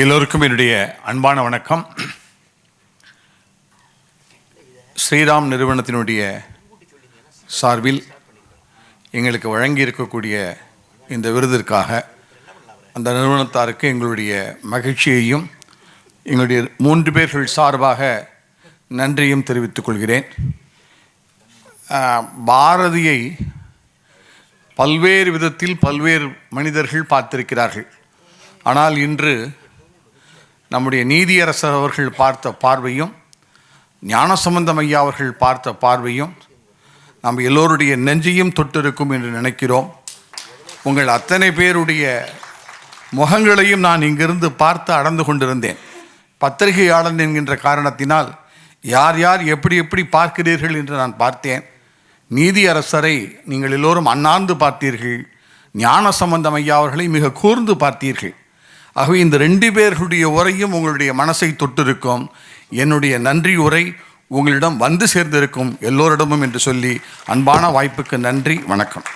எல்லோருக்கும் என்னுடைய அன்பான வணக்கம். ஸ்ரீராம் நிறுவனத்தினுடைய சார்பில் எங்களுக்கு வழங்கி இருக்கக்கூடிய இந்த விருதிற்காக அந்த நிறுவனத்தாருக்கு எங்களுடைய மகிழ்ச்சியையும் எங்களுடைய 3 பேர்கள் சார்பாக நன்றியும் தெரிவித்துக் கொள்கிறேன். பாரதியை பல்வேறு விதத்தில் பல்வேறு மனிதர்கள் பார்த்திருக்கிறார்கள். ஆனால் இன்று நம்முடைய நீதியரசர் அவர்கள் பார்த்த பார்வையும் ஞானசம்பந்தம் ஐயா அவர்கள் பார்த்த பார்வையும் நம்ம எல்லோருடைய நெஞ்சையும் தொட்டிருக்கும் என்று நினைக்கிறோம். உங்கள் அத்தனை பேருடைய முகங்களையும் நான் இங்கிருந்து பார்த்து அடர்ந்து கொண்டிருந்தேன். பத்திரிகையாளன் என்கின்ற காரணத்தினால் யார் யார் எப்படி எப்படி பார்க்கிறீர்கள் என்று நான் பார்த்தேன். நீதியரசரை நீங்கள் எல்லோரும் அண்ணாந்து பார்த்தீர்கள். ஞானசம்பந்தம் ஐயா அவர்களை மிக கூர்ந்து பார்த்தீர்கள். ஆகவே இந்த 2 பேர்களுடைய உரையும் உங்களுடைய மனசை தொட்டிருக்கும். என்னுடைய நன்றி உரை உங்களிடம் வந்து சேர்ந்திருக்கும் எல்லோரிடமும் என்று சொல்லி அன்பான வாய்ப்புக்கு நன்றி, வணக்கம்.